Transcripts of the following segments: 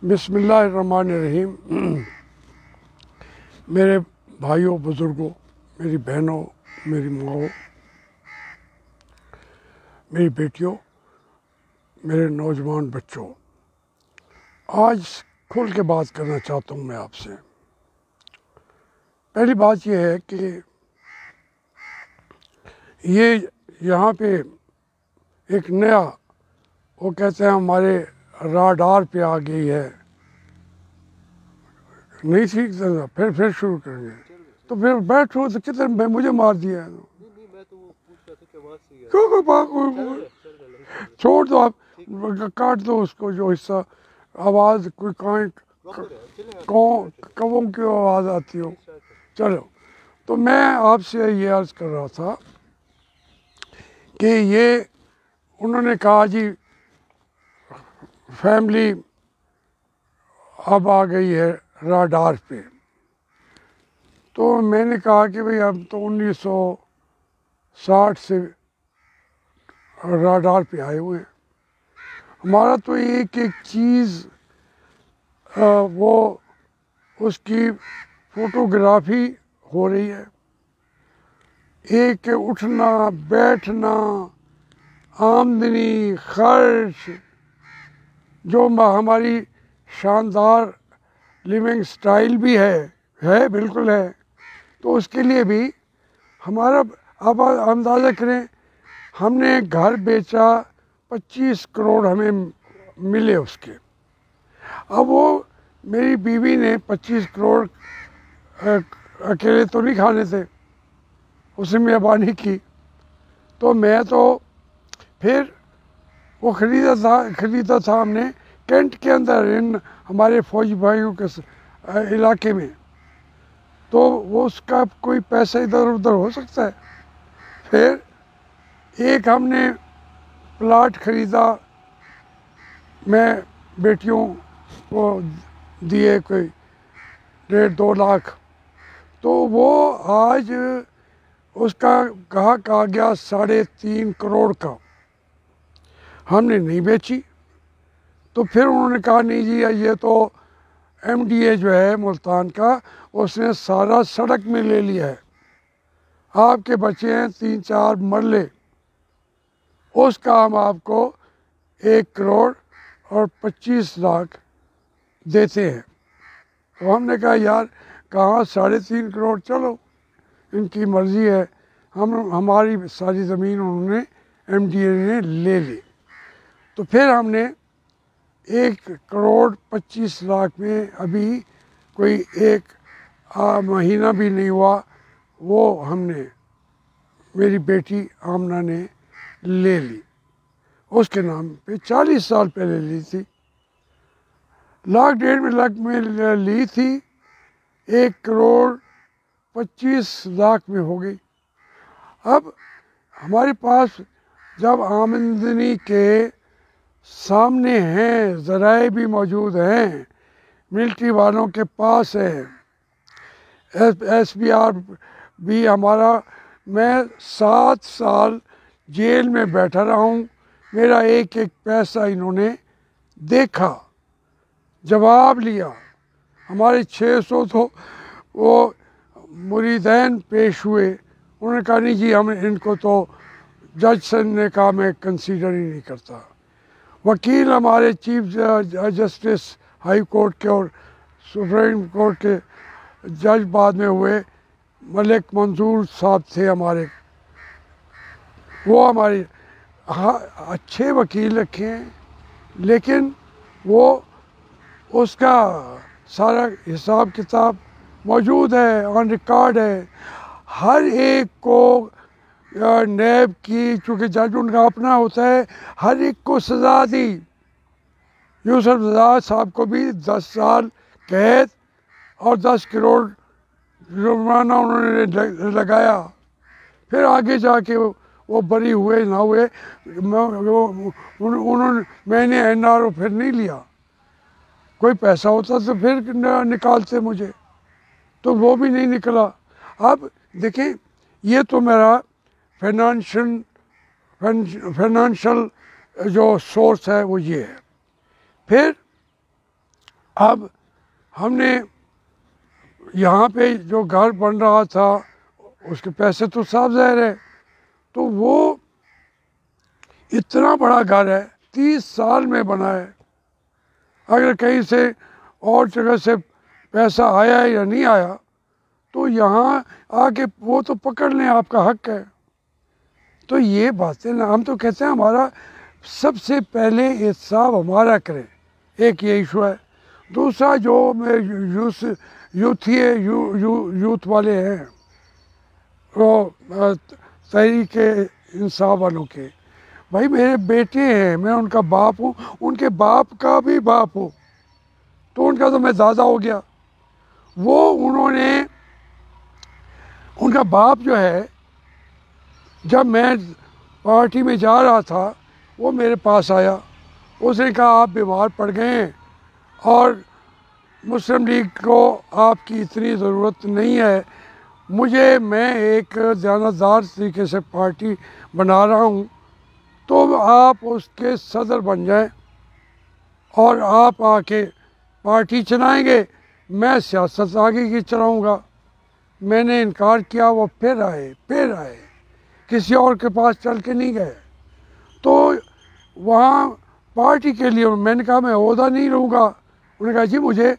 बिस्मिल्लाहिर्रहमानिर्रहीम। मेरे भाइयों, बुज़ुर्गों, मेरी बहनों, मेरी माओ, मेरी बेटियों, मेरे नौजवान बच्चों, आज खुल के बात करना चाहता हूँ मैं आपसे। पहली बात यह है कि ये यहाँ पे एक नया, वो कहते हैं हमारे राडार पे आ गई है, नहीं सीख सकता, फिर शुरू करेंगे। तो फिर बैठो तो कितने मुझे मार दिया है। छोड़ दो, आप काट दो उसको, जो हिस्सा आवाज़ कोई कौवों की आवाज़ आती हो। चलो, तो मैं आपसे ये अर्ज़ कर रहा था कि ये उन्होंने कहा जी फैमिली अब आ गई है राडार पे। तो मैंने कहा कि भाई अब तो 1960 से राडार पे आए हुए हैं। हमारा तो एक एक चीज़ वो उसकी फोटोग्राफी हो रही है। एक उठना बैठना, आमदनी, खर्च, जो हमारी शानदार लिविंग स्टाइल भी है बिल्कुल है। तो उसके लिए भी हमारा, अब अंदाज़ा करें, हमने घर बेचा, 25 करोड़ हमें मिले उसके। अब वो मेरी बीवी ने 25 करोड़ अकेले तो नहीं खाने थे, उसने मेहरबानी की। तो मैं तो फिर वो ख़रीदा था हमने कैंट के अंदर, इन हमारे फौजी भाइयों के इलाके में। तो वो उसका कोई पैसा इधर उधर हो सकता है। फिर एक हमने प्लाट ख़रीदा, मैं बेटियों को दिए कोई 1.5-2 लाख। तो वो आज उसका ग्राहक आ गया 3.5 करोड़ का। हमने नहीं बेची। तो फिर उन्होंने कहा नहीं जी, ये तो MDA जो है मुल्तान का, उसने सारा सड़क में ले लिया है, आपके बचे हैं 3-4 मरले, उसका हम आपको 1 करोड़ और 25 लाख देते हैं। तो हमने कहा यार कहाँ 3.5 करोड़, चलो इनकी मर्ज़ी है। हमारी सारी ज़मीन उन्होंने MDA ने ले ली। तो फिर हमने 1 करोड़ 25 लाख में अभी कोई एक महीना भी नहीं हुआ, वो हमने, मेरी बेटी आमना ने ले ली। उसके नाम पे 40 साल पहले ली थी, 1.5 लाख में ली थी, 1 करोड़ 25 लाख में हो गई। अब हमारे पास जब आमदनी के सामने हैं, ज़राए भी मौजूद हैं, मिलिट्री वालों के पास है, SBR भी हमारा, मैं 7 साल जेल में बैठा रहा हूँ, मेरा एक एक पैसा इन्होंने देखा, जवाब लिया। हमारे 600 तो वो मुरीदैन पेश हुए, उन्होंने कहा नहीं जी, हम इनको तो जज सन ने कहा मैं कंसीडर ही नहीं करता। वकील हमारे चीफ जस्टिस हाई कोर्ट के और सुप्रीम कोर्ट के जज बाद में हुए, मलिक मंजूर साहब थे हमारे, वो हमारे अच्छे वकील रखे हैं, लेकिन वो उसका सारा हिसाब किताब मौजूद है, ऑन रिकॉर्ड है। हर एक को नैब की, चूँकि जज उनका अपना होता है, हर एक को सज़ा दी। यूसुफ रज़ा साहब को भी 10 साल कैद और 10 करोड़ जुर्माना उन्होंने लगाया। फिर आगे जाके वो बरी हुए ना हुए, मैंने NRO फिर नहीं लिया। कोई पैसा होता तो फिर निकालते मुझे, तो वो भी नहीं निकला। अब देखें, ये तो मेरा फाइनेंशियल जो सोर्स है वो ये है। फिर अब हमने यहाँ पे जो घर बन रहा था उसके पैसे तो साफ ज़ाहिर है, तो वो इतना बड़ा घर है, 30 साल में बना है। अगर कहीं से और जगह से पैसा आया या नहीं आया तो यहाँ आके वो तो पकड़ लें, आपका हक है। तो ये बातें ना, हम तो कहते हैं हमारा सबसे पहले इंसाफ हमारा करें, एक ये इशू है। दूसरा जो यूथ वाले हैं वो तहरीके इंसाफ वालों के, भाई मेरे बेटे हैं, मैं उनका बाप हूँ, उनके बाप का भी बाप हूँ, तो उनका तो मैं दादा हो गया। वो उनका बाप जो है, जब मैं पार्टी में जा रहा था वो मेरे पास आया, उसने कहा आप बीमार पड़ गए हैं और मुस्लिम लीग को आपकी इतनी ज़रूरत नहीं है, मैं एक जानदार तरीके से पार्टी बना रहा हूँ, तो आप उसके सदर बन जाएं और आप आके पार्टी चलाएंगे, मैं सियासत आगे की चलाऊँगा। मैंने इनकार किया, वो फिर आए, किसी और के पास चल के नहीं गए। तो वहाँ पार्टी के लिए मैंने कहा मैं ओहदा नहीं लूँगा। उन्होंने कहा जी मुझे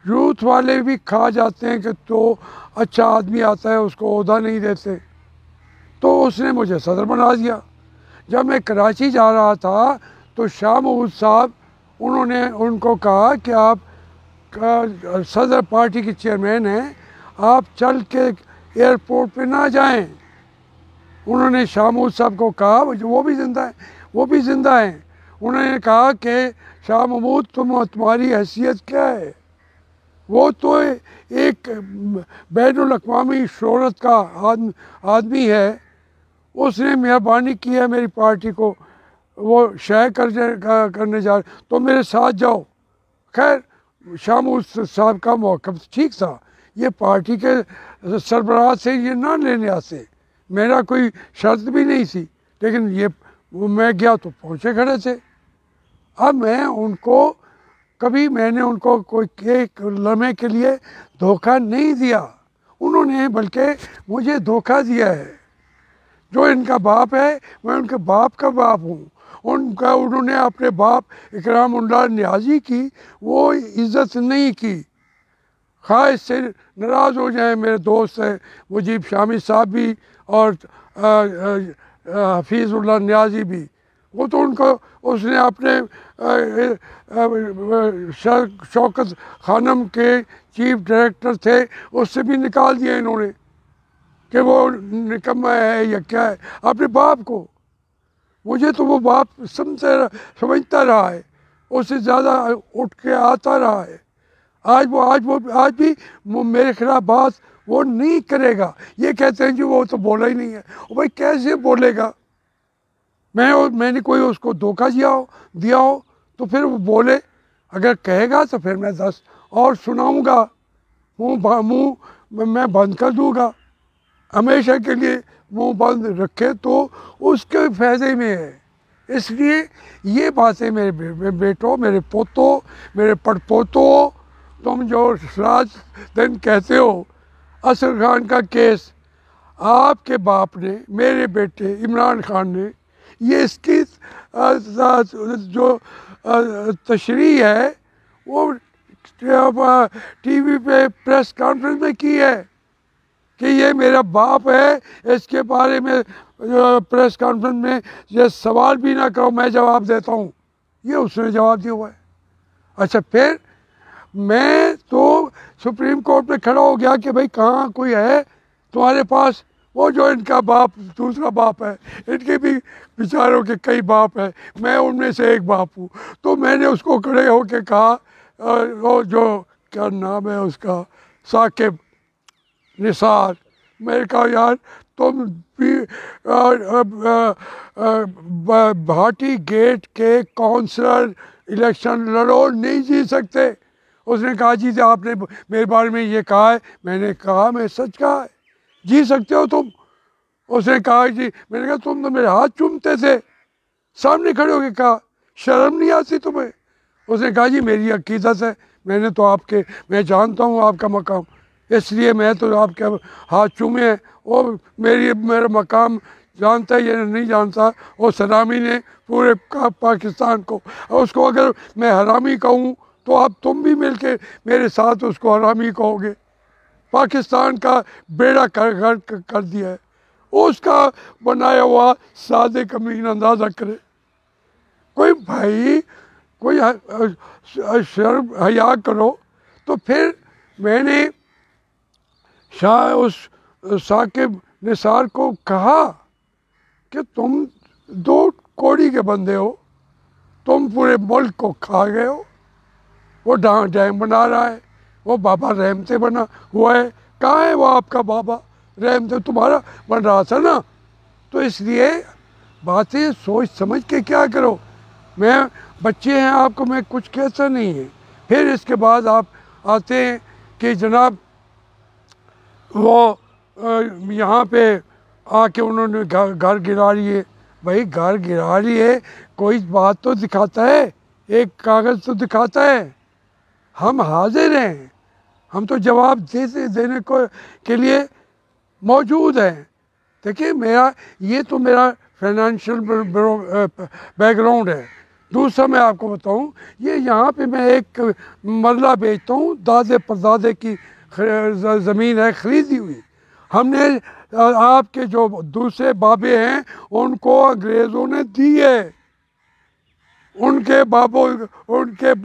यूथ वाले भी खा जाते हैं कि तो अच्छा आदमी आता है उसको ओहदा नहीं देते, तो उसने मुझे सदर बना दिया। जब मैं कराची जा रहा था तो शाह महमूद साहब, उन्होंने उनको कहा कि आप सदर पार्टी के चेयरमैन हैं, आप चल के एयरपोर्ट पे ना जाएं। उन्होंने शाह महमूद साहब को कहा, वो भी ज़िंदा हैं, उन्होंने कहा कि शाह महमूद तुम्हारी हैसियत क्या है, वो तो एक बैनुल अक़वामी शोहरत का आदमी है, उसने मेहरबानी की है मेरी पार्टी को, वो शाये करने जा रहे, तो मेरे साथ जाओ। खैर शाह महमूद साहब का मौक़िफ़ ठीक था, ये पार्टी के सरबराह से ये ना लेने आते, मेरा कोई शर्त भी नहीं थी, लेकिन ये मैं गया तो पहुँचे खड़े थे। अब मैंने उनको कोई एक लम्हे के लिए धोखा नहीं दिया, उन्होंने बल्कि मुझे धोखा दिया है। जो इनका बाप है मैं उनके बाप का बाप हूँ, उन्होंने अपने बाप इकरामुल्लाह नियाज़ी की वो इज़्ज़त नहीं की। खा इससे नाराज़ हो जाए मेरे दोस्त हैं मुजीब शामी साहब भी और हफीज़ुल्लाह नियाज़ी भी, वो तो उसने अपने शौकत खानम के चीफ डायरेक्टर थे, उससे भी निकाल दिया इन्होंने कि वो निकम्मा है या क्या है। अपने बाप को, मुझे तो वो बाप समझता रहा है, उससे ज़्यादा उठ के आता रहा है। आज भी मेरे खिलाफ बात वो नहीं करेगा। ये कहते हैं कि वो तो बोला ही नहीं है, और भाई कैसे बोलेगा? मैंने कोई उसको धोखा दिया हो तो फिर वो बोले, अगर कहेगा तो फिर मैं 10 और सुनाऊंगा, मुंह मैं बंद कर दूंगा। हमेशा के लिए मुंह बंद रखे तो उसके फायदे में है। इसलिए ये बातें मेरे बेटों, मेरे पोतों, मेरे पड़पोतों, तुम जो राज दिन कहते हो असर खान का केस, आपके बाप ने, मेरे बेटे इमरान खान ने, ये इसकी जो तशरीह है वो टीवी पे प्रेस कॉन्फ्रेंस में की है कि ये मेरा बाप है, इसके बारे में प्रेस कॉन्फ्रेंस में ये सवाल भी ना करो, मैं जवाब देता हूँ। ये उसने जवाब दिया हुआ है। अच्छा, फिर मैं तो सुप्रीम कोर्ट में खड़ा हो गया कि भाई कहाँ कोई है तुम्हारे पास, वो जो इनका बाप दूसरा बाप है, इनके भी बेचारों के कई बाप हैं, मैं उनमें से एक बाप हूँ। तो मैंने उसको खड़े होके कहा, वो जो क्या नाम है उसका, साकिब निसार, मैंने कहा यार तुम भी भाटी गेट के काउंसलर इलेक्शन लड़ो, नहीं जीत सकते। उसने कहा जी आपने मेरे बारे में ये कहा है, मैंने कहा मैं सच कहा है, जी सकते हो तुम। उसने कहा जी, मैंने कहा तुम तो मेरे हाथ चूमते थे, सामने खड़े होके कहा, शर्म नहीं आती तुम्हें? उसने कहा जी मेरी अकीदत है, मैं जानता हूँ आपका मकाम, इसलिए मैं तो आपके हाथ चूमे हैं। वो मेरा मकाम जानता है या नहीं जानता, वो सलामी ने पूरे पाकिस्तान को, और उसको अगर मैं हरामी कहूँ तो आप तुम भी मिलके मेरे साथ उसको हरामी कहोगे। पाकिस्तान का बेड़ा कर दिया है, उसका बनाया हुआ सादे कमीन अंदाज़ा करे। कोई भाई, कोई शर्म हया करो। तो फिर मैंने उस साकिब निसार को कहा कि तुम 2 कौड़ी के बंदे हो, तुम पूरे मुल्क को खा गए हो। वो डैम बना रहा है, वो बाबा रहमते बना हुआ है, कहाँ है वो आपका बाबा रहमते? तुम्हारा बन रहा था ना। तो इसलिए बातें सोच समझ के क्या करो। मैं बच्चे हैं, आपको मैं कुछ कहता नहीं है। फिर इसके बाद आप आते हैं कि जनाब वो यहाँ पे आके उन्होंने घर गिरा लिए। भाई घर गिरा लिए, कोई बात तो दिखाता है, एक कागज़ तो दिखाता है। हम हाजिर हैं, हम तो जवाब देने को के लिए मौजूद हैं। देखिए ये तो मेरा फाइनेंशियल बैकग्राउंड है। दूसरा मैं आपको बताऊं, ये यहाँ पे मैं एक मरला बेचता हूँ, दादे परदादे की ज़मीन है खरीदी हुई। हमने आपके जो दूसरे बाबे हैं उनको अंग्रेज़ों ने दी है। उनके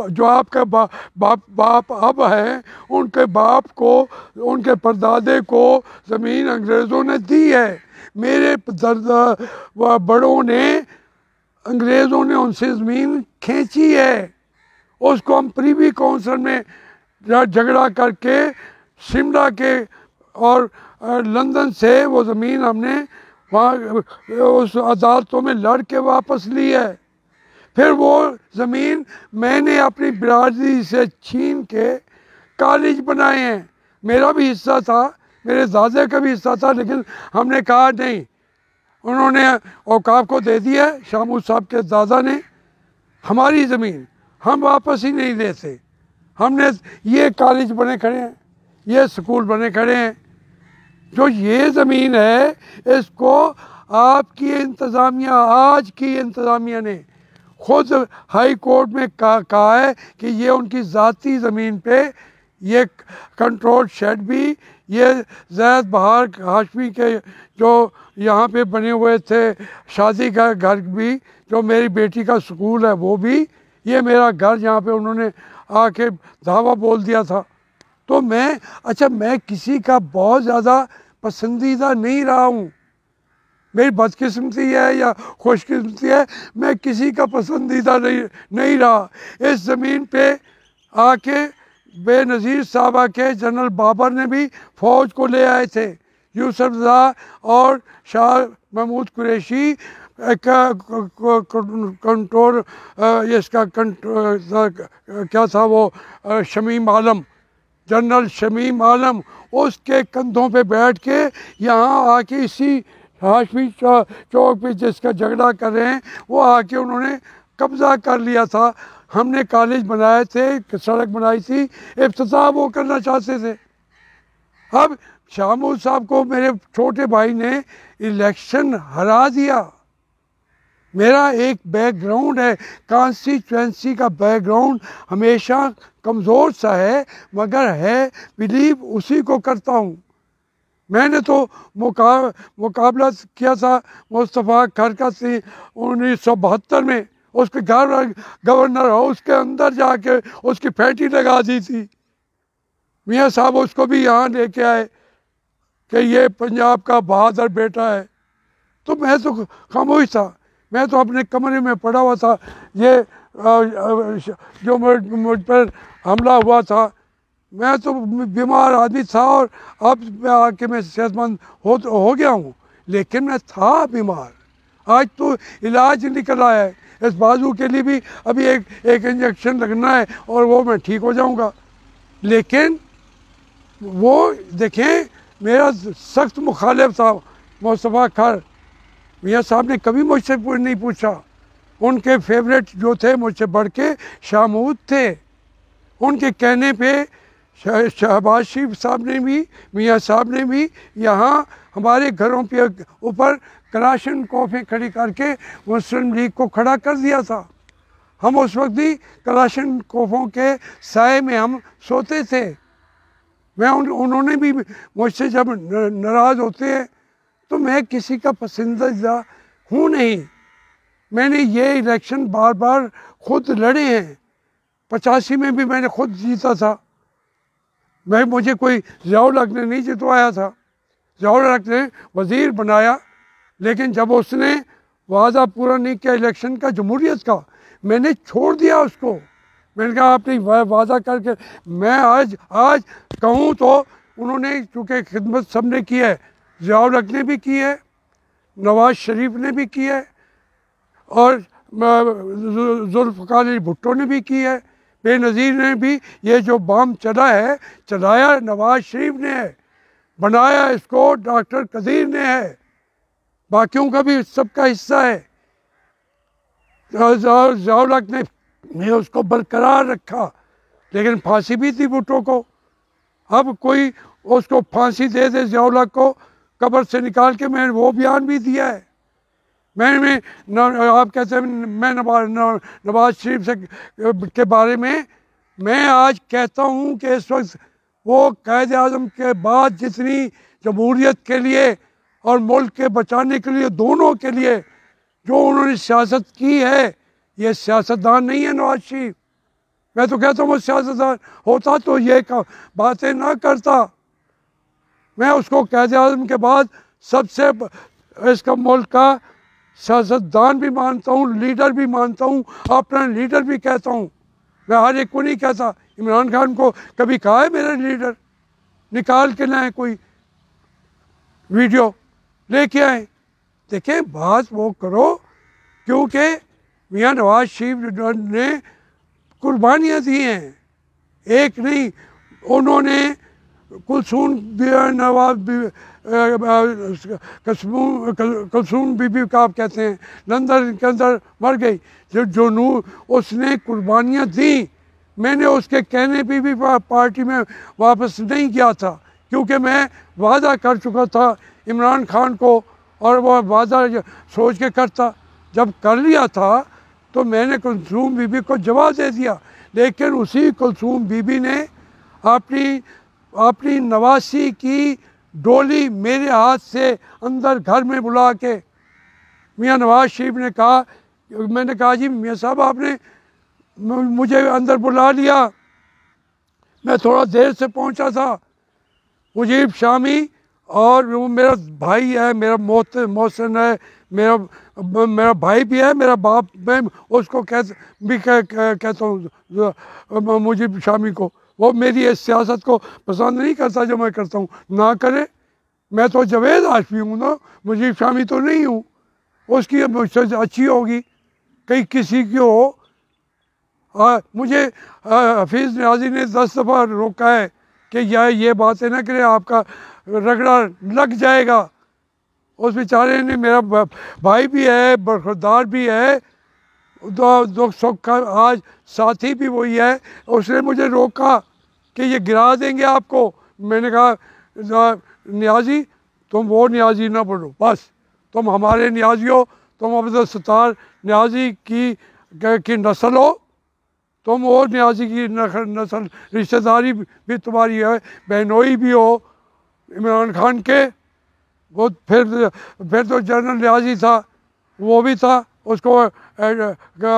जो आपका बाप अब है, उनके बाप को, उनके परदादे को ज़मीन अंग्रेज़ों ने दी है। मेरे बड़ों ने, अंग्रेज़ों ने उनसे ज़मीन खींची है। उसको हम प्रीवी काउंसिल में झगड़ा करके शिमला के और लंदन से वो ज़मीन हमने वहाँ उस अदालतों में लड़ के वापस ली है। फिर वो ज़मीन मैंने अपनी बिरादरी से छीन के कॉलेज बनाए हैं। मेरा भी हिस्सा था, मेरे दादा का भी हिस्सा था, लेकिन हमने कहा नहीं। उन्होंने औकाफ को दे दिया, शामू साहब के दादा ने। हमारी ज़मीन हम वापस ही नहीं देते। हमने ये कॉलेज बने खड़े हैं, ये स्कूल बने खड़े हैं। जो ये ज़मीन है, इसको आपकी इंतज़ामिया, आज की इंतज़ामिया ने खुद हाई कोर्ट में कहा है कि ये उनकी ज़ाती ज़मीन पे ये कंट्रोल शेड भी, ये ज़ैद बहार हाशमी के जो यहाँ पे बने हुए थे शादी का घर भी, जो मेरी बेटी का स्कूल है वो भी, ये मेरा घर जहाँ पे उन्होंने आके धावा बोल दिया था। तो मैं किसी का बहुत ज़्यादा पसंदीदा नहीं रहा हूँ। मेरी बदकिस्मती है या खुशकिस्मती है, मैं किसी का पसंदीदा नहीं रहा। इस ज़मीन पे आके बेनज़ीर साहबा के जनरल बाबर ने भी फ़ौज को ले आए थे। यूसुफ रज़ा और शाह महमूद कुरैशी का कंट्रोल, इसका क्या था वो, शमीम आलम, जनरल शमीम आलम, उसके कंधों पे बैठ के यहाँ आके इसी हाशमी चौक पे जिसका झगड़ा कर रहे हैं, वो आके उन्होंने कब्ज़ा कर लिया था। हमने कॉलेज बनाए थे, सड़क बनाई थी, इफ्तिताह वो करना चाहते थे। अब शामूद साहब को मेरे छोटे भाई ने इलेक्शन हरा दिया। मेरा एक बैकग्राउंड है, कॉन्स्टिट्यूंसी का बैकग्राउंड हमेशा कमज़ोर सा है, मगर है बिलीव उसी को करता हूँ। मैंने तो मुकाबला किया था मुस्तफ़ा खरका से 1972 में, उसके गवर्नर हाउस के अंदर जाके उसकी फैटी लगा दी थी। मियाँ साहब उसको भी यहाँ लेके आए कि ये पंजाब का बहादुर बेटा है। तो मैं तो खामोश था, मैं तो अपने कमरे में पड़ा हुआ था। ये जो मुझ पर हमला हुआ था, मैं तो बीमार आदमी था, और अब आके मैं सेहतमंद हो गया हूँ, लेकिन मैं था बीमार। आज तो इलाज निकल आया है, इस बाजू के लिए भी अभी एक इंजेक्शन लगना है और वो मैं ठीक हो जाऊँगा। लेकिन वो देखें, मेरा सख्त मुखालिफ था मुस्तफ़ा खर। मियाँ साहब ने कभी मुझसे नहीं पूछा उनके फेवरेट जो थे मुझसे बढ़ के शाह महमूद थे। उनके कहने पे शहबाज शरीफ साहब ने भी, मियाँ साहब ने भी यहाँ हमारे घरों पे ऊपर कलाशन कॉफी खड़ी करके मुस्लिम लीग को खड़ा कर दिया था। हम उस वक्त भी कलाशन कोफों के साए में हम सोते थे। उन्होंने भी मुझसे जब नाराज़ होते हैं तो मैं किसी का पसंदीदा हूँ नहीं। मैंने ये इलेक्शन बार बार खुद लड़े हैं। 85 में भी मैंने खुद जीता था। मुझे कोई ज़ियाउल हक ने नहीं जितवाया था। ज़ियाउल हक ने वज़ीर बनाया, लेकिन जब उसने वादा पूरा नहीं किया इलेक्शन का, जमहूरियत का, मैंने छोड़ दिया उसको। मैंने कहा आपने वादा करके, मैं आज कहूँ तो उन्होंने चूँकि खिदमत सब ने की है, ज़ियाउल हक ने भी की है, नवाज शरीफ ने भी की है, और जुल्फ़िकार अली भुट्टो ने भी की है, बेनज़ीर ने भी। ये जो बम चला है, चलाया नवाज शरीफ ने है, बनाया इसको डॉक्टर कदीर ने है, बाकियों का भी सबका हिस्सा है। ज़ियाउल हक ने उसको बरकरार रखा, लेकिन फांसी भी थी भुट्टो को। अब कोई उसको फांसी दे दे ज़ियाउल हक को, कब्र से निकाल के मैंने वो बयान भी दिया है। आप कहते हैं मैं नवाज शरीफ से के बारे में मैं आज कहता हूँ कि इस वक्त वो कायद आज़म के बाद जितनी जमहूरियत के लिए और मुल्क के बचाने के लिए, दोनों के लिए जो उन्होंने सियासत की है, ये सियासतदान नहीं है नवाज शरीफ। मैं तो कहता हूँ वो सियासतदान होता तो ये बातें ना करता। मैं उसको कायद आज़म के बाद सबसे इसका मुल्क का सियासतदान भी मानता हूँ, लीडर भी मानता हूँ, अपना लीडर भी कहता हूँ। मैं हर एक को नहीं कहता। इमरान खान को कभी कहा है मेरा लीडर? निकाल के लाएं, कोई वीडियो लेके आए, देखें, बात वो करो। क्योंकि मियाँ नवाज शरीफ ने कुर्बानियाँ दी हैं, एक नहीं। उन्होंने कुलसूम बीबी का आप कहते हैं, लंदन के अंदर मर गई, जो उसने कुर्बानियाँ दी। मैंने उसके कहने पे भी पार्टी में वापस नहीं गया था, क्योंकि मैं वादा कर चुका था इमरान खान को, और वो वादा सोच के करता। जब कर लिया था तो मैंने कुलसूम बीबी को जवाब दे दिया, लेकिन उसी कुलसूम बीबी ने अपनी नवासी की डोली मेरे हाथ से अंदर घर में बुला के, मियाँ नवाज शरीफ ने कहा, मैंने कहा जी मियाँ साहब आपने मुझे अंदर बुला लिया, मैं थोड़ा देर से पहुंचा था। मुजीब शामी और वो मेरा भाई है, मेरा मोहसिन है, मेरा भाई भी है, मेरा बाप, मैं उसको कहता हूँ मुजीब शामी को। वो मेरी इस सियासत को पसंद नहीं करता जो मैं करता हूँ, ना करे। मैं तो जावेद आशफी हूँ ना, मुजीब शामी तो नहीं हूँ। उसकी मुझसे अच्छी होगी, कहीं किसी की हो। मुझे हफीज़ नियाज़ी ने 10 दफ़ा रोका है कि ये बातें ना करें, आपका रगड़ा लग जाएगा। उस बेचारे ने, मेरा भाई भी है, बरखुरदार भी है, दुख सुख का आज साथी भी वही है। उसने मुझे रोका कि ये गिरा देंगे आपको। मैंने कहा नियाज़ी तुम वो नियाज़ी ना बनो, बस तुम हमारे नियाज़ी हो, तुम अब्दुल सत्तार नियाज़ी की नस्ल हो, तुम वो नियाज़ी की नस्ल, रिश्तेदारी भी तुम्हारी है, बहनोई भी हो इमरान खान के। वो फिर तो जनरल नियाज़ी था, वो भी था, उसको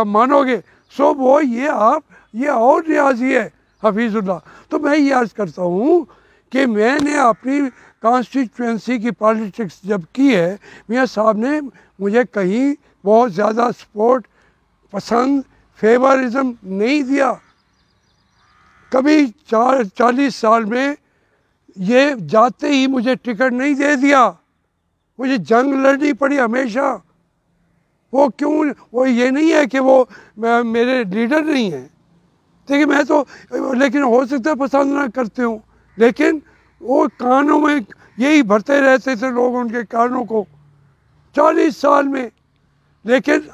मानोगे। सो वो ये और नियाज़ी है हफीज़ुल्लाह। तो मैं ये अर्ज़ करता हूँ कि मैंने अपनी कॉन्स्टिट्यूंसी की पॉलिटिक्स जब की है, मियाँ साहब ने मुझे कहीं बहुत ज़्यादा सपोर्ट, पसंद, फेवरिज्म नहीं दिया कभी। 40 साल में ये जाते ही मुझे टिकट नहीं दे दिया, मुझे जंग लड़नी पड़ी हमेशा। वो क्यों? वो ये नहीं है कि वो मेरे लीडर नहीं हैं, देखिए मैं तो, लेकिन हो सकता है पसंद ना करते हूँ, लेकिन वो कानों में यही भरते रहते थे लोग उनके कानों को 40 साल में। लेकिन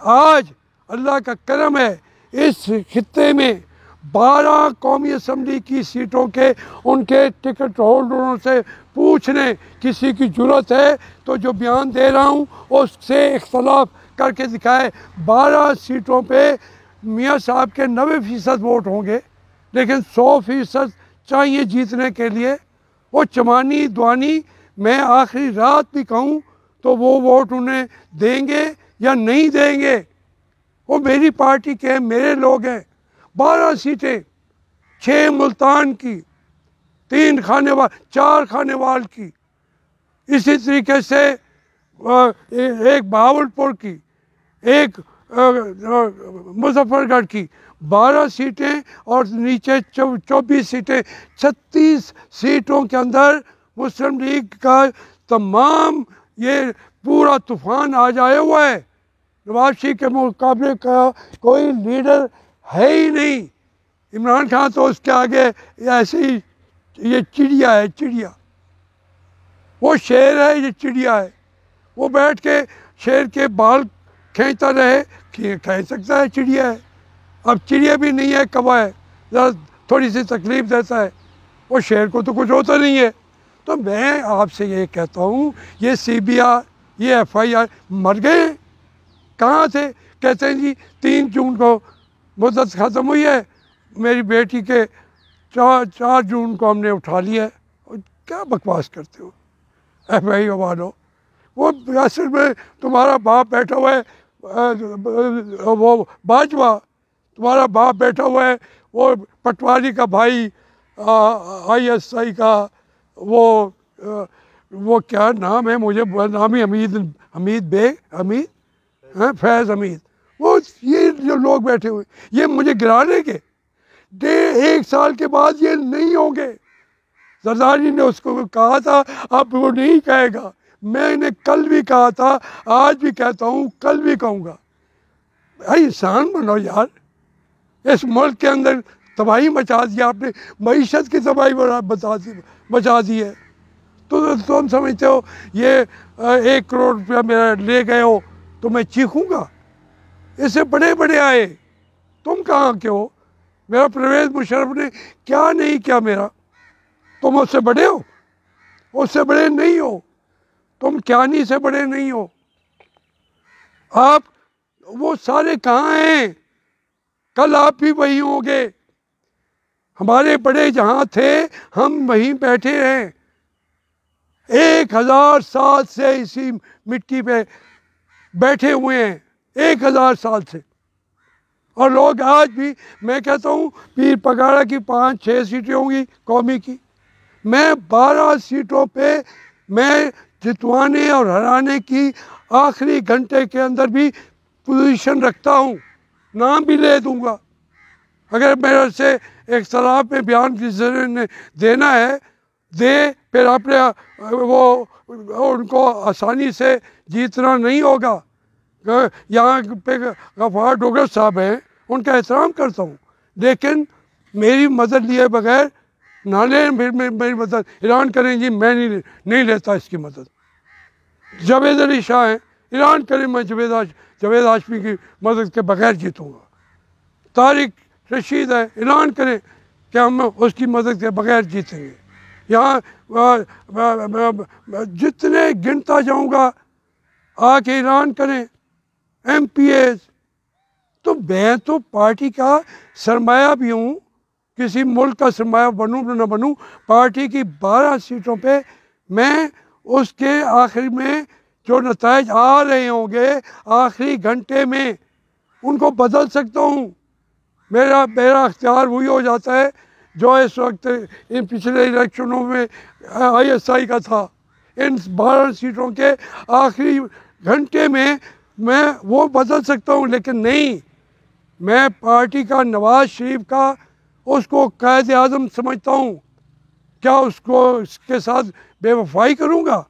अल्लाह का करम है, इस खित्ते में 12 कौमी असम्बली की सीटों के उनके टिकट होल्डरों से पूछने किसी की ज़रूरत है तो जो बयान दे रहा हूँ उससे इख्तलाफ करके दिखाए। 12 सीटों पे मियाँ साहब के 90% वोट होंगे, लेकिन 100% चाहिए जीतने के लिए। वो चमानी दुआनी मैं आखिरी रात भी कहूँ तो वो वोट उन्हें देंगे या नहीं देंगे, वो मेरी पार्टी के मेरे लोग हैं। 12 सीटें, 6 मुल्तान की, 3 खानेवाल, 4 खानेवाल की, इसी तरीके से एक बहावलपुर की, एक मुजफ्फरगढ़ की, 12 सीटें और नीचे 24 सीटें, 36 सीटों के अंदर मुस्लिम लीग का तमाम ये पूरा तूफान आ जाए हुआ है। नवाज शरीफ के मुकाबले का कोई लीडर है ही नहीं। इमरान खान तो उसके आगे ऐसे ही ये चिड़िया है, चिड़िया। वो शेर है, ये चिड़िया है। वो बैठ के शेर के बाल खींचता रहे, खींच सकता है, चिड़िया है। अब चिड़िया भी नहीं है, कौवा है, ज़रा थोड़ी सी तकलीफ देता है। वो शेर को तो कुछ होता नहीं है। तो मैं आपसे ये कहता हूँ, ये CBI, ये FIR मर गए, कहाँ थे? कहते हैं जी 3 जून को मुद्दत ख़त्म हुई है, मेरी बेटी के 4 जून को हमने उठा लिया है। क्या बकवास करते हो FIR वालों? वो असल में तुम्हारा बाप बैठा हुआ है, वो बाजवा तुम्हारा बाप बैठा हुआ है, वो पटवारी का भाई ISI का वो क्या नाम है, मुझे नाम ही हमीद बेग, हमीद फैज़ हमीद, वो ये जो लोग बैठे हुए ये मुझे गिरा देंगे। 1 साल के बाद ये नहीं होंगे। जरदारी ने उसको कहा था, अब वो नहीं कहेगा। मैंने कल भी कहा था, आज भी कहता हूँ, कल भी कहूँगा। भाई इंसान बनो यार। इस मुल्क के अंदर तबाही मचा दी आपने, मईशत की तबाही मचा दी है। तो तुम समझते हो ये 1 करोड़ रुपया मेरा ले गए हो तो मैं चीखूँगा? इससे बड़े बड़े आए, तुम कहाँ के हो? मेरा परवेज़ मुशर्रफ ने क्या नहीं किया मेरा? तुम उससे बड़े हो? उससे बड़े नहीं हो। तुम क्यानी से बड़े नहीं हो। आप वो सारे कहाँ हैं? कल आप भी वही होंगे। हमारे बड़े जहाँ थे हम वहीं बैठे हैं। 1000 साल से इसी मिट्टी पे बैठे हुए हैं, 1000 साल से। और लोग आज भी, मैं कहता हूँ पीर पगाड़ा की 5-6 सीटें होंगी कौमी की, मैं 12 सीटों पे मैं जितवाने और हराने की आखिरी घंटे के अंदर भी पोजीशन रखता हूँ, नाम भी ले दूँगा। अगर मेरे से इख्तलाफ में बयान किसी ने देना है दे, फिर अपने वो उनको आसानी से जीतना नहीं होगा। यहाँ पे गफ़ार डोगर साहब हैं, उनका एहतराम करता हूँ, लेकिन मेरी मदद लिए बगैर ना लें। फिर मेरी मदद ऐलान करें जी मैं नहीं लेता इसकी मदद। जावेद अली शाह हैं, ऐलान करें मैं जावेद हाशमी की मदद के बगैर जीतूँगा। तारिक रशीद है, ऐलान करें कि हम उसकी मदद के बगैर जीतेंगे। यहाँ जितने गिनता जाऊँगा आके ऐलान करें। MPAs, तो मैं तो पार्टी का सरमाया भी हूँ, किसी मुल्क का सरमाया बनूँ न बनूँ, पार्टी की 12 सीटों पे मैं उसके आखिर में जो नताइज आ रहे होंगे आखिरी घंटे में उनको बदल सकता हूँ। मेरा अख्तियार वही हो जाता है जो इस वक्त इन पिछले इलेक्शनों में ISI का था। इन 12 सीटों के आखिरी घंटे में मैं वो बदल सकता हूँ, लेकिन नहीं, मैं पार्टी का नवाज शरीफ का उसको कायद आज़म समझता हूँ। क्या उसके साथ बेवफाई करूँगा?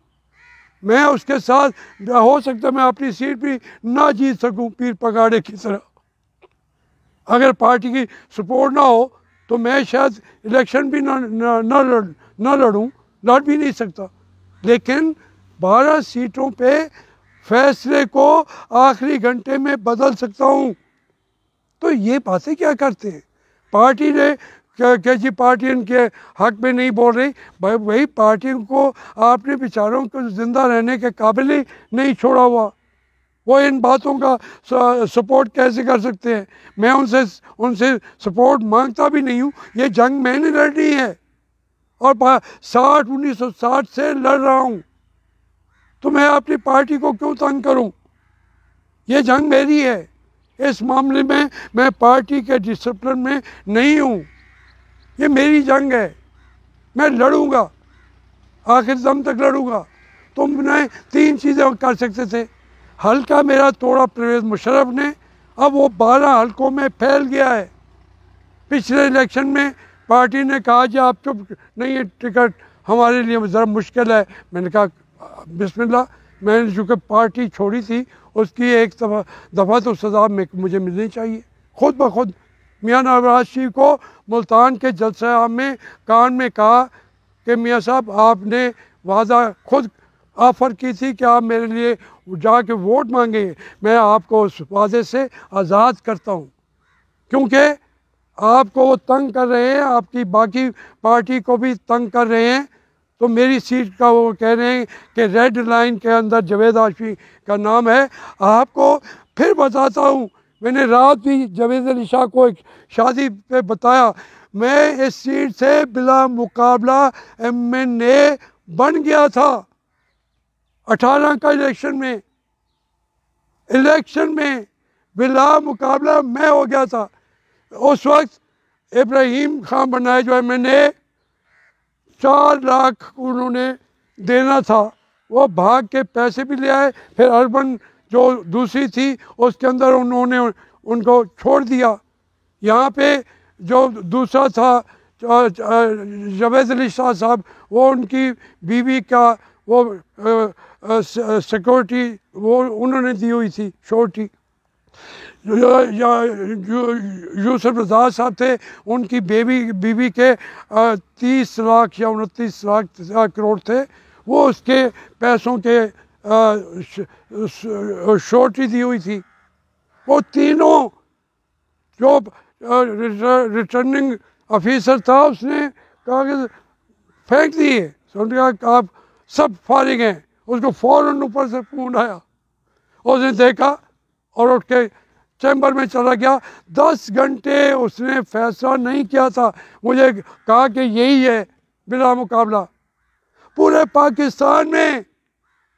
मैं उसके साथ, हो सकता है मैं अपनी सीट भी ना जीत सकूँ पीर पगाड़े की तरह। अगर पार्टी की सपोर्ट ना हो तो मैं शायद इलेक्शन भी ना लड़ूँ, लड़ भी नहीं सकता। लेकिन 12 सीटों पे फैसले को आखिरी घंटे में बदल सकता हूँ। तो ये बातें क्या करते हैं? पार्टी ने क्या जी पार्टी इनके हक में नहीं बोल रही, भाई वही पार्टी को आपने बेचारों को जिंदा रहने के काबिल ही नहीं छोड़ा हुआ, वो इन बातों का सपोर्ट कैसे कर सकते हैं? मैं उनसे उनसे सपोर्ट मांगता भी नहीं हूँ, ये जंग मैंने लड़नी है और 1960 से लड़ रहा हूँ, तो मैं अपनी पार्टी को क्यों तंग करूँ? ये जंग मेरी है, इस मामले में मैं पार्टी के डिसिप्लिन में नहीं हूँ, ये मेरी जंग है, मैं लड़ूंगा, आखिर दम तक लड़ूंगा। तुमने 3 चीज़ें कर सकते थे, हल्का मेरा तोड़ा परवेज़ मुशर्रफ ने, अब वो 12 हल्कों में फैल गया है। पिछले इलेक्शन में पार्टी ने कहा जी आप चुप नहीं है, टिकट हमारे लिए ज़रा मुश्किल है। मैंने कहा बिस्मिल्लाह, मैंने चूँकि पार्टी छोड़ी थी उसकी एक दफ़ा तो सज़ा मुझे मिलनी चाहिए। खुद ब खुद मियाँ नवाज शरीफ को मुल्तान के जलसा आम में कान में कहा कि मियाँ साहब आपने वादा खुद ऑफ़र की थी कि आप मेरे लिए जाके वोट मांगेंगे, मैं आपको उस वादे से आज़ाद करता हूँ, क्योंकि आपको वो तंग कर रहे हैं, आपकी बाकी पार्टी को भी तंग कर रहे हैं। तो मेरी सीट का वो कह रहे हैं कि रेड लाइन के अंदर जावेद हाशमी का नाम है। आपको फिर बताता हूँ, मैंने रात भी जावेद अली शाह को एक शादी पे बताया, मैं इस सीट से बिला मुकाबला MNA बन गया था 18 का इलेक्शन में बिला मुकाबला मैं हो गया था। उस वक्त इब्राहिम खान बनाए जो MNA, 4 लाख उन्होंने देना था, वो भाग के पैसे भी ले आए, फिर अर्बन जो दूसरी थी उसके अंदर उन्होंने उनको छोड़ दिया। यहाँ पे जो दूसरा था जावेद अली शाह साहब, वो उनकी बीवी का वो सिक्योरिटी वो उन्होंने दी हुई थी श्योरिटी। यूसुफ रज़ा साहब थे, उनकी बीवी के 30 लाख या 29 लाख करोड़ थे, वो उसके पैसों के श्योरिटी दी हुई थी। वो तीनों जो रिटर्निंग ऑफिसर था उसने कागज फेंक दिए, समझ आप सब फारिग हैं। उसको फ़ौरन ऊपर से फ़ोन आया, उसने देखा और उठ के चैम्बर में चला गया। 10 घंटे उसने फैसला नहीं किया था, मुझे कहा कि यही है बिला मुकाबला। पूरे पाकिस्तान में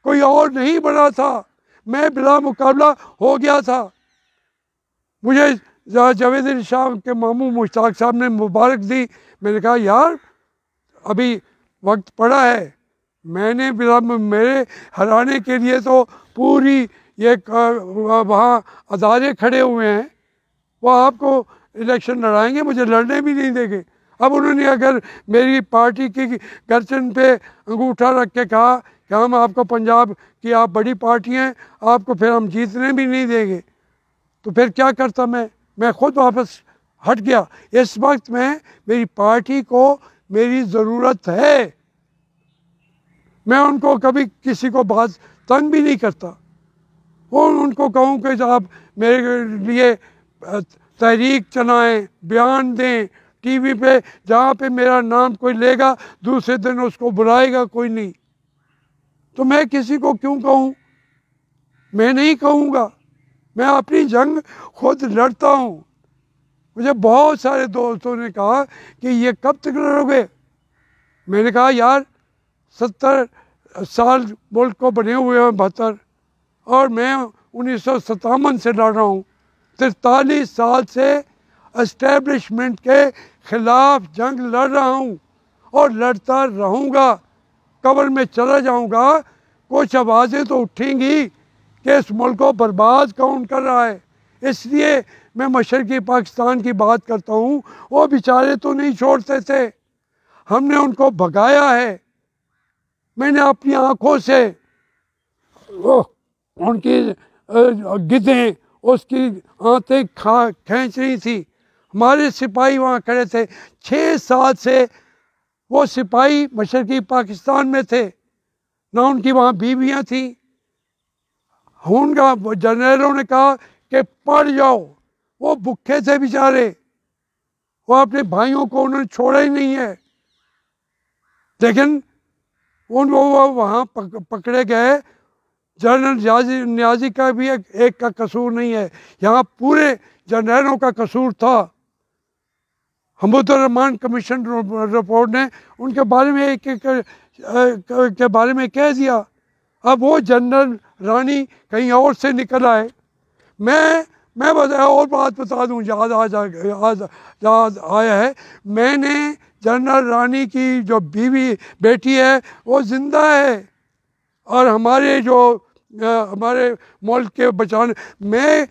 कोई और नहीं बना था, मैं बिला मुकाबला हो गया था। मुझे जावेद अली शाह के मामू मुश्ताक साहब ने मुबारक दी। मैंने कहा यार अभी वक्त पड़ा है, मैंने बिला मेरे हराने के लिए तो पूरी ये वहाँ अदारे खड़े हुए हैं, वो आपको इलेक्शन लड़ाएंगे, मुझे लड़ने भी नहीं देंगे। अब उन्होंने अगर मेरी पार्टी की गर्दन पे अंगूठा रख के कहा कि हम आपको पंजाब की आप बड़ी पार्टी हैं, आपको फिर हम जीतने भी नहीं देंगे, तो फिर क्या करता मैं खुद वापस हट गया। इस वक्त में मेरी पार्टी को मेरी ज़रूरत है, मैं उनको कभी किसी को बात तंग भी नहीं करता। वो उनको कहूँ कि आप मेरे लिए तहरीक चलाएं, बयान दें टीवी पे, जहाँ पे मेरा नाम कोई लेगा दूसरे दिन उसको बुलाएगा कोई नहीं, तो मैं किसी को क्यों कहूँ? मैं नहीं कहूँगा, मैं अपनी जंग खुद लड़ता हूँ। मुझे बहुत सारे दोस्तों ने कहा कि ये कब तक लड़ोगे? मैंने कहा यार 70 साल मुल्क को बने हुए हैं, 72, और मैं 1957 से लड़ रहा हूँ। 43 साल से एस्टेब्लिशमेंट के ख़िलाफ़ जंग लड़ रहा हूँ और लड़ता रहूँगा। कब्र में चला जाऊँगा, कुछ आवाज़ें तो उठेंगी कि इस मुल्क को बर्बाद कौन कर रहा है। इसलिए मैं मशरक़ी पाकिस्तान की बात करता हूँ, वो बेचारे तो नहीं छोड़ते थे, हमने उनको भगाया है। मैंने अपनी आँखों से उनकी गिद्धें उसकी आंतें खींच रही थी। हमारे सिपाही वहाँ खड़े थे, 6 साल से वो सिपाही मशरक़ी पाकिस्तान में थे, ना उनकी वहाँ बीवियाँ थी। उनका जनरलों ने कहा कि पढ़ जाओ, वो भूखे थे बेचारे, वो अपने भाइयों को उन्होंने छोड़ा ही नहीं है। लेकिन उन वो वहाँ पकड़े गए। जनरल न्याजी का भी एक का कसूर नहीं है, यहाँ पूरे जनरलों का कसूर था। हमीदुर्रहमान कमीशन रिपोर्ट ने उनके बारे में एक के बारे में कह दिया। अब वो जनरल रानी कहीं और से निकल आए। मैं बताया और बात बता दूं, याद आया है, मैंने जनरल रानी की जो बीवी बेटी है वो जिंदा है, और हमारे जो हमारे मुल्क के बचाने, मैं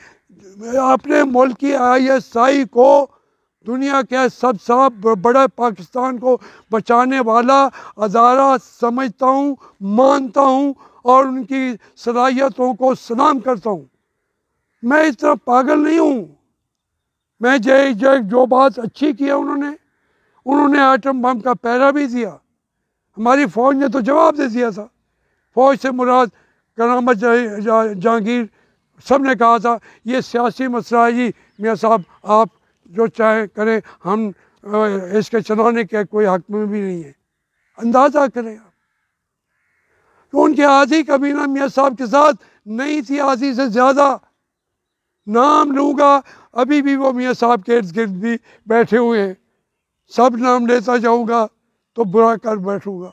अपने मुल्क की ISI को दुनिया के सबसे बड़ा पाकिस्तान को बचाने वाला अदारा समझता हूँ, मानता हूँ और उनकी सलाहियतों को सलाम करता हूँ। मैं इस तरह पागल नहीं हूँ। मैं जो बात अच्छी की है उन्होंने आइटम बम का पहरा भी दिया। हमारी फ़ौज ने तो जवाब दे दिया था। फ़ौज से मुराद करामत जहांगीर, सब ने कहा था ये सियासी मसला है जी, मियाँ साहब आप जो चाहे करें, हम इसके चलाने के कोई हक में भी नहीं है। अंदाज़ा करें आप। तो उनके आधी कबीना मियाँ साहब के साथ नहीं थी, आधी से ज़्यादा। नाम लूँगा अभी भी वो मियाँ साहब के इर्द गिर्द भी बैठे हुए हैं। सब नाम लेता जाऊँगा तो बुरा कर बैठूँगा।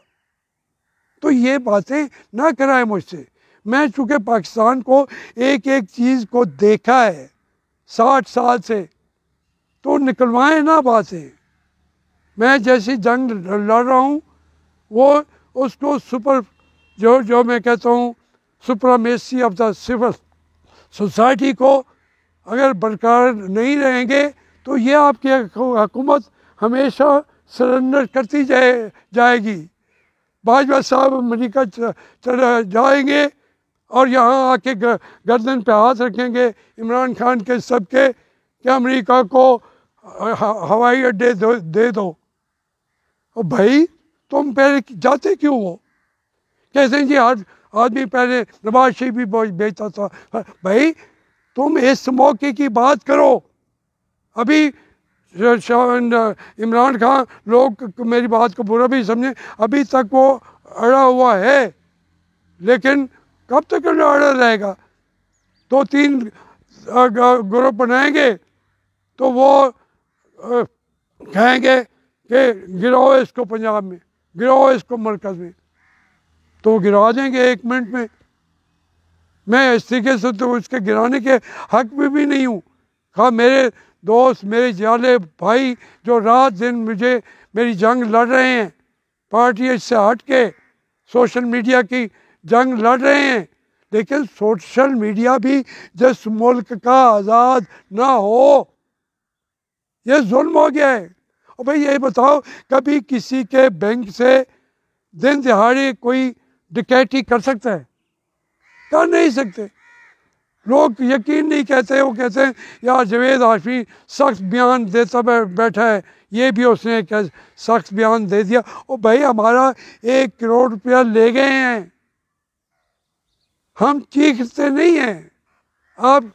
तो ये बातें ना कराएं मुझसे। मैं चूँकि पाकिस्तान को एक एक चीज़ को देखा है 60 साल से, तो निकलवाएं ना बातें। मैं जैसी जंग लड़ रहा हूँ वो उसको जो मैं कहता हूँ supremacy of the civil society को अगर बरकरार नहीं रहेंगे तो ये आपकी हुकूमत हमेशा सरेंडर करती जाएगी। बाजवा साहब अमेरिका चले जाएंगे और यहाँ आके गर्दन पे हाथ रखेंगे इमरान खान के सबके कि अमेरिका को हवाई अड्डे दे दो। और भाई तुम पहले जाते क्यों हो? कहते हैं जी हर आदमी पहले नवाज शरीफ भी बेचता था। भाई तुम इस मौके की बात करो। अभी इमरान खान, लोग मेरी बात को बुरा भी समझे, अभी तक वो अड़ा हुआ है, लेकिन कब तक अड़ा रहेगा? 2-3 ग्रुप बनाएंगे तो वो कहेंगे कि गिराओ इसको पंजाब में, गिराओ इसको मरकज़ में, तो गिरा देंगे 1 मिनट में। मैं इस तरीके से तो उसके गिराने के हक में भी नहीं हूँ। हाँ, मेरे दोस्त, मेरे जाले भाई जो रात दिन मेरी जंग लड़ रहे हैं, पार्टी से हट के सोशल मीडिया की जंग लड़ रहे हैं, लेकिन सोशल मीडिया भी जिस मुल्क का आज़ाद ना हो, ये जुल्म हो गया है। और भाई ये बताओ, कभी किसी के बैंक से दिन दिहाड़े कोई डकैती कर सकता है? कर नहीं सकते। लोग यकीन नहीं कहते, वो कहते हैं यार जावेद हाशमी सख्त बयान देता बैठा है, ये भी उसने एक सख्त बयान दे दिया। ओ भाई हमारा 1 करोड़ रुपया ले गए हैं, हम चीखते नहीं हैं। आप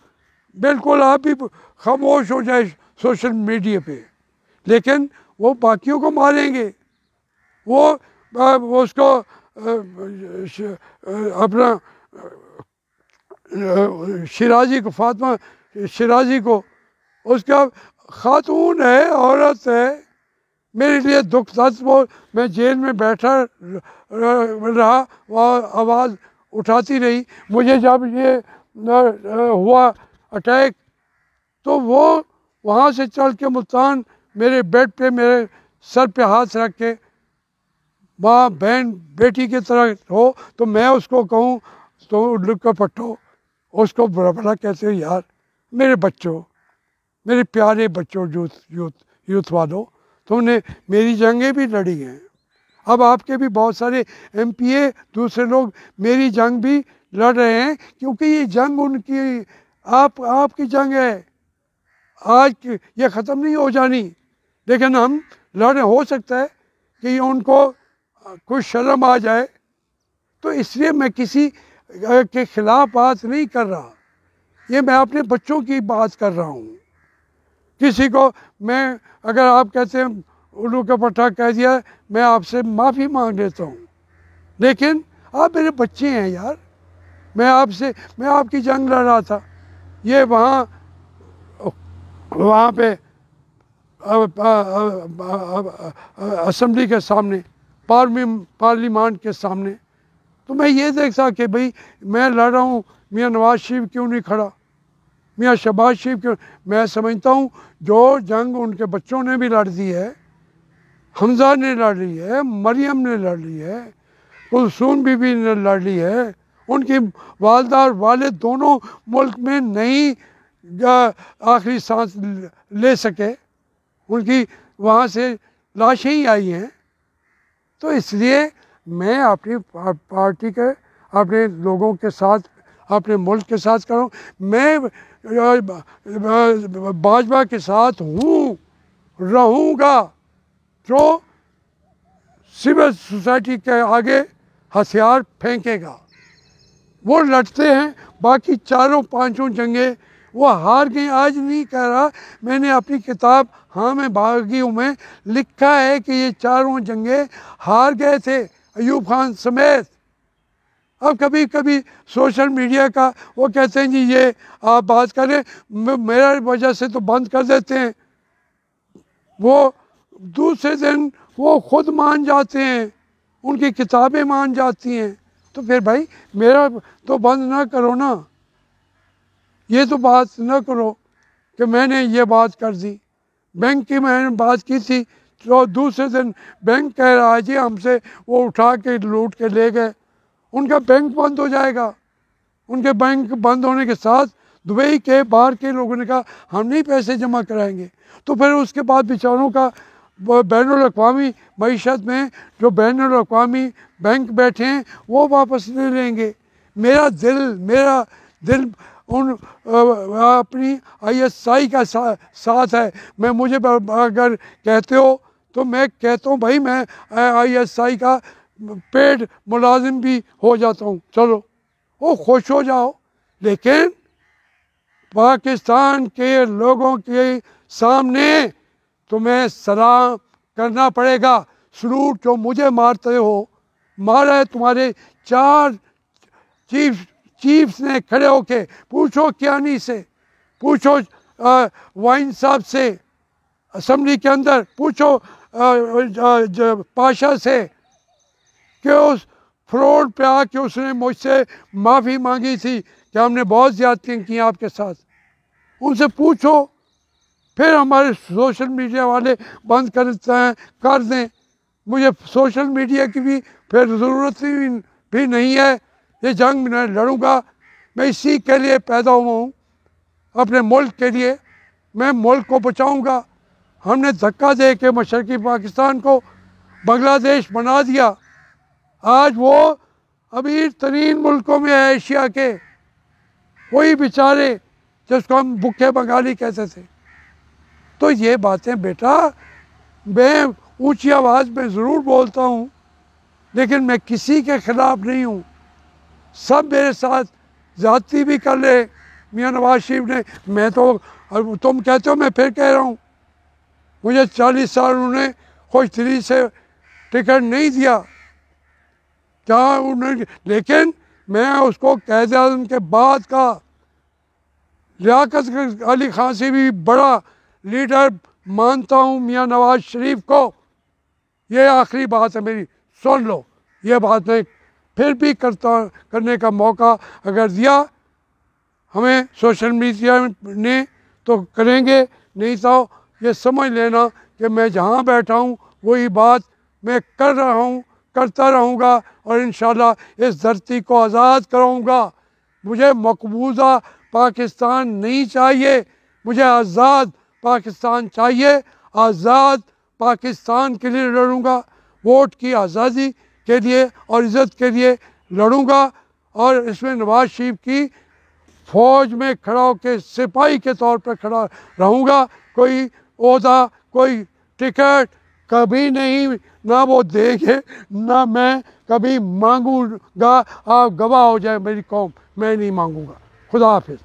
बिल्कुल आप भी खामोश हो जाए सोशल मीडिया पे, लेकिन वो बाकियों को मारेंगे। वो उसको अपना शिराजी को, फातिमा शिराजी को, उसका खातून है, औरत है, मेरे लिए दुख सच वो, मैं जेल में बैठा रहा, वह आवाज़ उठाती रही। मुझे जब ये हुआ अटैक तो वो वहाँ से चल के मुल्तान मेरे बेड पे मेरे सर पे हाथ रख के, माँ बहन बेटी की तरह हो, तो मैं उसको कहूँ तो लुक्का पट्टो, उसको बड़ा बड़ा कहते हैं यार मेरे बच्चों, मेरे प्यारे बच्चों, यूथ वालों, तुमने मेरी जंगें भी लड़ी हैं। अब आपके भी बहुत सारे MPA दूसरे लोग मेरी जंग भी लड़ रहे हैं, क्योंकि ये जंग उनकी आपकी जंग है। आज ये ख़त्म नहीं हो जानी, लेकिन हम लड़े। हो सकता है कि उनको कुछ शर्म आ जाए, तो इसलिए मैं किसी के खिलाफ बात नहीं कर रहा, ये मैं अपने बच्चों की बात कर रहा हूँ। किसी को मैं अगर आप कहते हैं उल्लू का पट्टा कह दिया, मैं आपसे माफ़ी मांग लेता हूँ, लेकिन आप मेरे बच्चे हैं यार। मैं आपकी जंग लड़ रहा था, ये वहाँ पे असेंबली के सामने, पार्लियामेंट के सामने, तो मैं ये देखता कि भाई मैं लड़ रहा हूँ, मियाँ नवाज शरीफ क्यों नहीं खड़ा, मियाँ शहबाज शरीफ क्यों। मैं समझता हूँ जो जंग उनके बच्चों ने भी लड़ दी है, हमजा ने लड़ ली है, मरियम ने लड़ ली है, कुलसूम बीबी ने लड़ ली है, उनकी वालदा और वालिद दोनों मुल्क में नहीं आखिरी सांस ले सके, उनकी वहाँ से लाशें ही आई हैं। तो इसलिए मैं अपनी पार्टी के, अपने लोगों के साथ, अपने मुल्क के साथ करूँ। मैं भाजपा के साथ हूँ, रहूँगा, जो सिविल सोसाइटी के आगे हथियार फेंकेगा। वो लड़ते हैं, बाकी चारों पांचों जंगें वो हार गई। आज नहीं कह रहा, मैंने अपनी किताब हाँ मैं बागी हूँ में लिखा है कि ये चारों जंगें हार गए थे, अयूब खान समेत। अब कभी कभी सोशल मीडिया का वो कहते हैं जी ये आप बात करें, मेरा वजह से तो बंद कर देते हैं, वो दूसरे दिन वो खुद मान जाते हैं, उनकी किताबें मान जाती हैं। तो फिर भाई मेरा तो बंद ना करो ना, ये तो बात ना करो कि मैंने ये बात कर दी। बैंक की मैंने बात की थी, तो दूसरे दिन बैंक कह रहा है जी हमसे वो उठा के लूट के ले गए, उनका बैंक बंद हो जाएगा। उनके बैंक बंद होने के साथ दुबई के बाहर के लोगों ने कहा हम नहीं पैसे जमा कराएंगे। तो फिर उसके बाद बेचारों का बैनुल-अक़वामी मईशत में जो बैनुल-अक़वामी बैंक बैठे हैं वो वापस ले लेंगे। मेरा दिल उन अपनी ISI का साथ है। मुझे अगर कहते हो तो मैं कहता हूँ भाई मैं ISI का पेड मुलाजिम भी हो जाता हूँ, चलो वो खुश हो जाओ। लेकिन पाकिस्तान के लोगों के सामने तुम्हें सलाम करना पड़ेगा। सलूट जो मुझे मारते हो, मारा है तुम्हारे 4 चीफ्स ने खड़े होके। पूछो कियानी से, पूछो वाइन साहब से असेंबली के अंदर, पूछो पाशा से कि उस फ्रॉड पे आके उसने मुझसे माफ़ी मांगी थी कि हमने बहुत ज़्यादतियाँ की आपके साथ, उनसे पूछो। फिर हमारे सोशल मीडिया वाले बंद कर दें। मुझे सोशल मीडिया की भी फिर ज़रूरत भी नहीं है। ये जंग मैं लड़ूंगा, मैं इसी के लिए पैदा हुआ हूँ, अपने मुल्क के लिए। मैं मुल्क को बचाऊंगा। हमने धक्का दे के मशरक़ी पाकिस्तान को बांग्लादेश बना दिया। आज वो अमीर तरीन मुल्कों में है एशिया के, वही बेचारे जिसको हम भूखे बंगाली कहते थे। तो ये बातें बेटा मैं ऊंची आवाज़ में ज़रूर बोलता हूँ, लेकिन मैं किसी के ख़िलाफ़ नहीं हूँ। सब मेरे साथ ज़्यादती भी कर ले मियाँ नवाज शरीफ ने। मैं तो, तुम कहते हो मैं फिर कह रहा हूँ, मुझे 40 साल उन्होंने खुश दिली से टिकट नहीं दिया क्या उन्होंने, लेकिन मैं उसको क़ायद-ए-आज़म के बाद का लियाकत अली खान से भी बड़ा लीडर मानता हूँ मियाँ नवाज शरीफ को। ये आखिरी बात है मेरी, सुन लो। ये बात मैं फिर भी करने का मौका अगर दिया हमें सोशल मीडिया ने तो करेंगे, नहीं तो ये समझ लेना कि मैं जहाँ बैठा हूँ वही बात मैं कर रहा हूँ, करता रहूँगा और इंशाल्लाह इस धरती को आज़ाद कराऊँगा। मुझे मकबूजा पाकिस्तान नहीं चाहिए, मुझे आज़ाद पाकिस्तान चाहिए। आज़ाद पाकिस्तान के लिए लड़ूँगा, वोट की आज़ादी के लिए और इज़्ज़त के लिए लड़ूँगा। और इसमें नवाज शरीफ की फ़ौज में खड़ा होकर सिपाही के तौर पर खड़ा रहूँगा। कोई ओहदा, कोई टिकट कभी नहीं, ना वो देंगे ना मैं कभी मांगूँगा। आप गवाह हो जाए मेरी कौम, मैं नहीं मांगूँगा। खुदा हाफिज़।